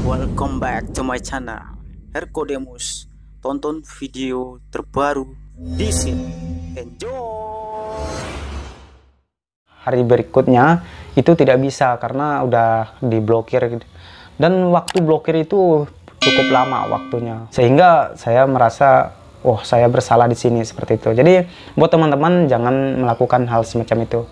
Welcome back to my channel Herkodemus. Tonton video terbaru di sini. Enjoy. Hari berikutnya itu tidak bisa karena udah diblokir, dan waktu blokir itu cukup lama waktunya, sehingga saya merasa saya bersalah di sini seperti itu. Jadi buat teman-teman jangan melakukan hal semacam itu.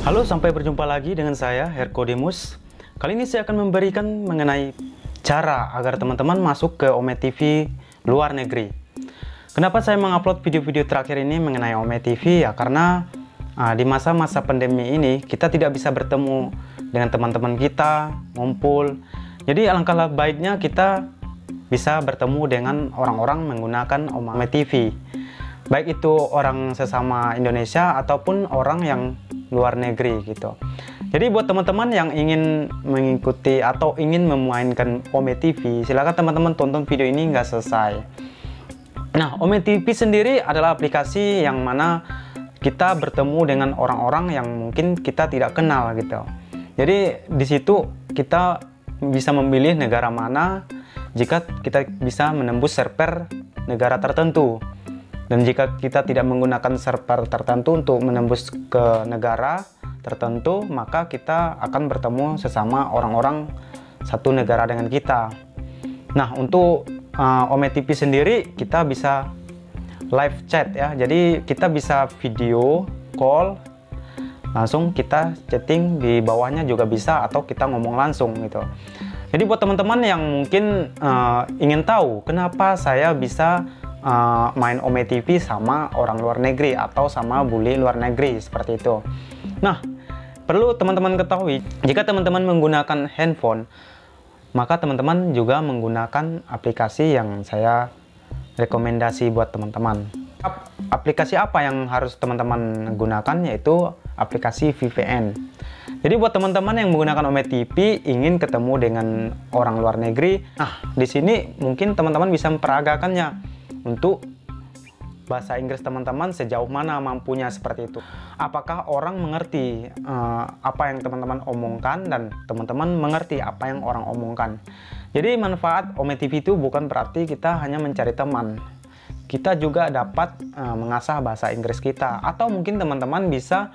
Halo, sampai berjumpa lagi dengan saya Herkodemus. Kali ini saya akan memberikan mengenai cara agar teman-teman masuk ke Ome TV luar negeri. Kenapa saya mengupload video-video terakhir ini mengenai Ome TV? Ya karena di masa-masa pandemi ini kita tidak bisa bertemu dengan teman-teman kita, ngumpul. Jadi alangkah baiknya kita bisa bertemu dengan orang-orang menggunakan Ome TV. Baik itu orang sesama Indonesia ataupun orang yang luar negeri gitu. Jadi buat teman-teman yang ingin mengikuti atau ingin memainkan Ome TV, silakan teman-teman tonton video ini nggak selesai. Nah, Ome TV sendiri adalah aplikasi yang mana kita bertemu dengan orang-orang yang mungkin kita tidak kenal gitu. Jadi di situ kita bisa memilih negara mana jika kita bisa menembus server negara tertentu. Dan jika kita tidak menggunakan server tertentu untuk menembus ke negara tertentu, maka kita akan bertemu sesama orang-orang satu negara dengan kita. Nah, untuk Ome TV sendiri kita bisa live chat ya. Jadi kita bisa video call, langsung kita chatting, di bawahnya juga bisa, atau kita ngomong langsung gitu. Jadi buat teman-teman yang mungkin ingin tahu kenapa saya bisa main Ome TV sama orang luar negeri atau sama bully luar negeri seperti itu. Nah, perlu teman-teman ketahui, jika teman-teman menggunakan handphone, maka teman-teman juga menggunakan aplikasi yang saya rekomendasi buat teman-teman. Aplikasi apa yang harus teman-teman gunakan? Yaitu aplikasi VPN. Jadi buat teman-teman yang menggunakan Ome TV ingin ketemu dengan orang luar negeri, nah di sini mungkin teman-teman bisa memperagakannya untuk bahasa Inggris teman-teman sejauh mana mampunya seperti itu. Apakah orang mengerti apa yang teman-teman omongkan, dan teman-teman mengerti apa yang orang omongkan. Jadi manfaat Ome TV itu bukan berarti kita hanya mencari teman. Kita juga dapat mengasah bahasa Inggris kita, atau mungkin teman-teman bisa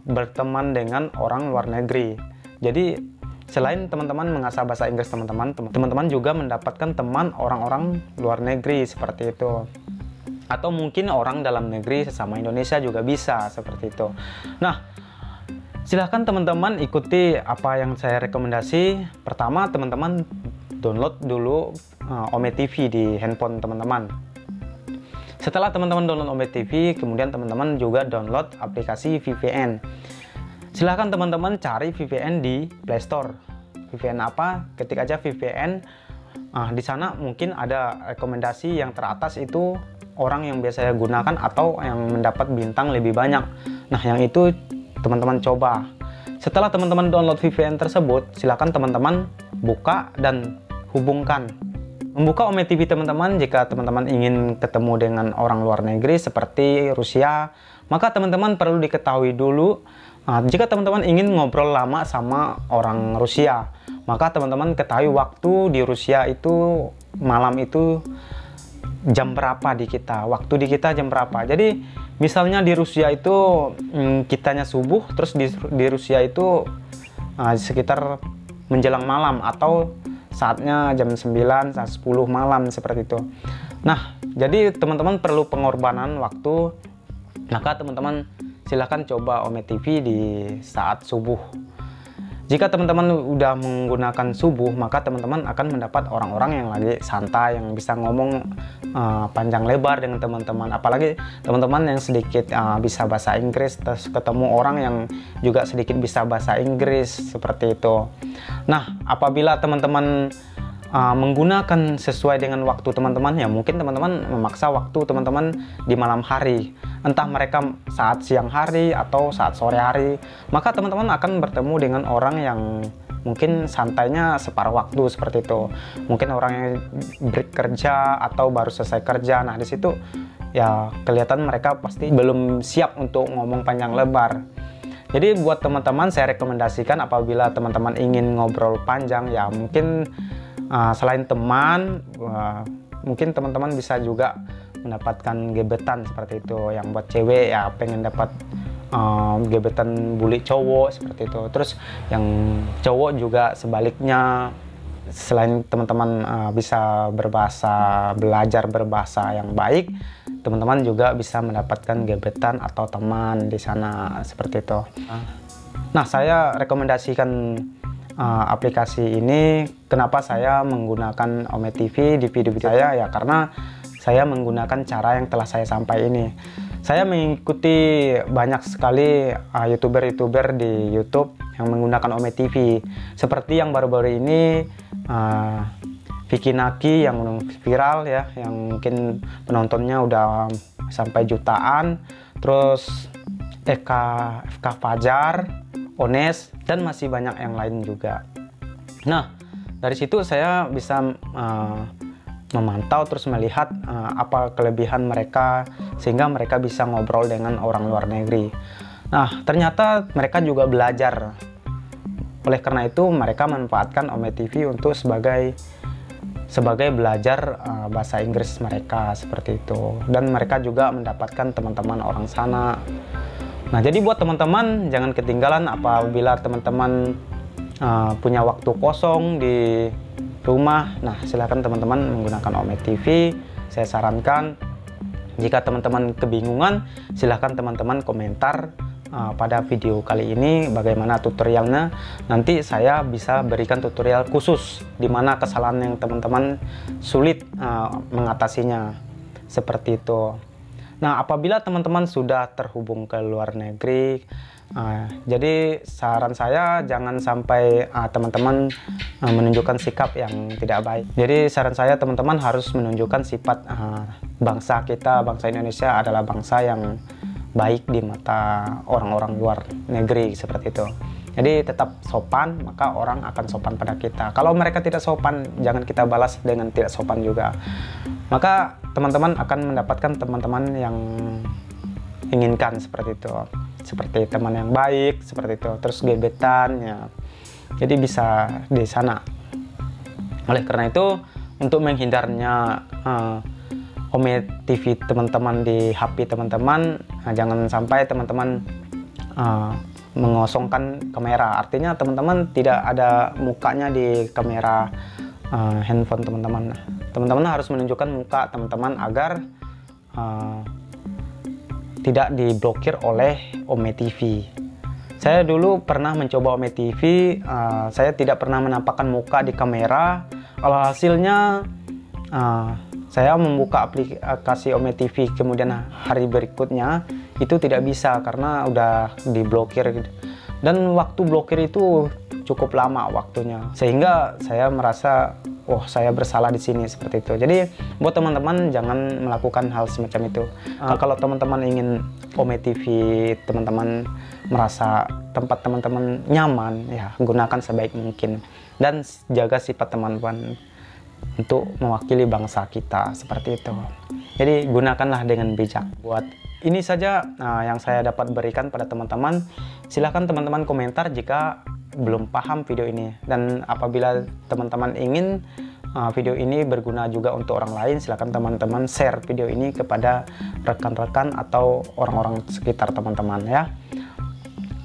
berteman dengan orang luar negeri. Jadi selain teman-teman mengasah bahasa Inggris teman-teman juga mendapatkan teman orang-orang luar negeri seperti itu. Atau mungkin orang dalam negeri sesama Indonesia juga bisa seperti itu. Nah, silahkan teman-teman ikuti apa yang saya rekomendasi. Pertama, teman-teman download dulu Ome TV di handphone teman-teman. Setelah teman-teman download Ome TV, kemudian teman-teman juga download aplikasi VPN. Silahkan teman-teman cari VPN di Play Store. VPN apa? Ketik aja VPN. Di sana mungkin ada rekomendasi yang teratas itu orang yang biasa gunakan atau yang mendapat bintang lebih banyak. Nah, yang itu teman-teman coba. Setelah teman-teman download VPN tersebut, silahkan teman-teman buka dan hubungkan. Membuka Ome TV teman-teman jika teman-teman ingin ketemu dengan orang luar negeri seperti Rusia, maka teman-teman perlu diketahui dulu. Jika teman-teman ingin ngobrol lama sama orang Rusia, maka teman-teman ketahui waktu di Rusia itu malam itu jam berapa di kita, waktu di kita jam berapa. Jadi misalnya di Rusia itu kitanya subuh, terus di Rusia itu sekitar menjelang malam, atau saatnya jam 9, jam 10 malam seperti itu. Nah, jadi teman-teman perlu pengorbanan waktu, maka teman-teman silahkan coba Ome TV di saat subuh. Jika teman-teman udah menggunakan subuh, maka teman-teman akan mendapat orang-orang yang lagi santai, yang bisa ngomong panjang lebar dengan teman-teman. Apalagi teman-teman yang sedikit bisa bahasa Inggris, terus ketemu orang yang juga sedikit bisa bahasa Inggris seperti itu. Nah, apabila teman-teman menggunakan sesuai dengan waktu teman-teman, ya mungkin teman-teman memaksa waktu teman-teman di malam hari, entah mereka saat siang hari atau saat sore hari, maka teman-teman akan bertemu dengan orang yang mungkin santainya separuh waktu seperti itu. Mungkin orang yang break kerja atau baru selesai kerja, nah di situ ya kelihatan mereka pasti belum siap untuk ngomong panjang lebar. Jadi buat teman-teman saya rekomendasikan apabila teman-teman ingin ngobrol panjang ya mungkin selain teman, mungkin teman-teman bisa juga mendapatkan gebetan seperti itu. Yang buat cewek ya pengen dapat gebetan bully cowok seperti itu. Terus yang cowok juga sebaliknya, selain teman-teman bisa belajar berbahasa yang baik, teman-teman juga bisa mendapatkan gebetan atau teman di sana seperti itu. Nah, saya rekomendasikan aplikasi ini. Kenapa saya menggunakan Ome TV di video-video saya ya karena saya menggunakan cara yang telah saya sampaikan ini. Saya mengikuti banyak sekali youtuber di YouTube yang menggunakan Ome TV. Seperti yang baru-baru ini Vicky Naki yang viral ya, yang mungkin penontonnya udah sampai jutaan. Terus FK Fajar, Ones, dan masih banyak yang lain juga. Nah, dari situ saya bisa memantau terus melihat apa kelebihan mereka sehingga mereka bisa ngobrol dengan orang luar negeri. Nah, ternyata mereka juga belajar. Oleh karena itu mereka manfaatkan Ome TV untuk sebagai belajar bahasa Inggris mereka seperti itu, dan mereka juga mendapatkan teman-teman orang sana. Nah, jadi buat teman-teman jangan ketinggalan apabila teman-teman punya waktu kosong di rumah. Nah, silakan teman-teman menggunakan Ome TV. Saya sarankan jika teman-teman kebingungan, silahkan teman-teman komentar pada video kali ini bagaimana tutorialnya. Nanti saya bisa berikan tutorial khusus di mana kesalahan yang teman-teman sulit mengatasinya seperti itu. Nah, apabila teman-teman sudah terhubung ke luar negeri, jadi saran saya jangan sampai teman-teman menunjukkan sikap yang tidak baik. Jadi saran saya teman-teman harus menunjukkan sifat bangsa kita, bangsa Indonesia adalah bangsa yang baik di mata orang-orang luar negeri seperti itu. Jadi tetap sopan, maka orang akan sopan pada kita. Kalau mereka tidak sopan, jangan kita balas dengan tidak sopan juga. Maka teman-teman akan mendapatkan teman-teman yang inginkan seperti itu. Seperti teman yang baik, seperti itu. Terus gebetan ya. Jadi bisa di sana. Oleh karena itu, untuk menghindarnya Ome TV teman-teman di HP teman-teman, jangan sampai teman-teman mengosongkan kamera. Artinya teman-teman tidak ada mukanya di kamera handphone teman-teman. Teman-teman harus menunjukkan muka teman-teman agar tidak diblokir oleh Ome TV. Saya dulu pernah mencoba Ome TV, saya tidak pernah menampakkan muka di kamera. Kalau hasilnya saya membuka aplikasi Ome TV kemudian hari berikutnya itu tidak bisa karena udah diblokir, dan waktu blokir itu cukup lama waktunya, sehingga saya merasa saya bersalah di sini seperti itu. Jadi buat teman-teman jangan melakukan hal semacam itu. Kalau teman-teman ingin Ome TV teman-teman merasa tempat teman-teman nyaman, ya gunakan sebaik mungkin dan jaga sifat teman-teman untuk mewakili bangsa kita seperti itu. Jadi gunakanlah dengan bijak. Buat ini saja yang saya dapat berikan pada teman-teman. Silahkan teman-teman komentar jika belum paham video ini, dan apabila teman-teman ingin video ini berguna juga untuk orang lain, silahkan teman-teman share video ini kepada rekan-rekan atau orang-orang sekitar teman-teman ya.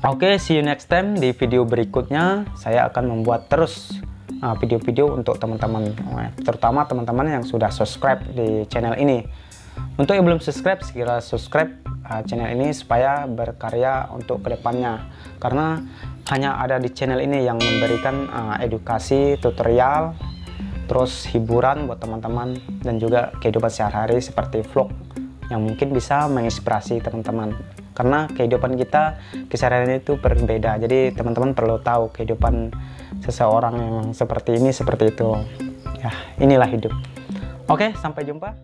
Oke, see you next time. Di video berikutnya saya akan membuat terus video-video untuk teman-teman, terutama teman-teman yang sudah subscribe di channel ini. Untuk yang belum subscribe, segera subscribe channel ini supaya berkarya untuk kedepannya, karena hanya ada di channel ini yang memberikan edukasi, tutorial, terus hiburan buat teman-teman, dan juga kehidupan sehari-hari seperti vlog yang mungkin bisa menginspirasi teman-teman. Karena kehidupan kita keseharian itu berbeda, jadi teman-teman perlu tahu kehidupan seseorang yang seperti ini, seperti itu. Ya, inilah hidup. Oke, sampai jumpa.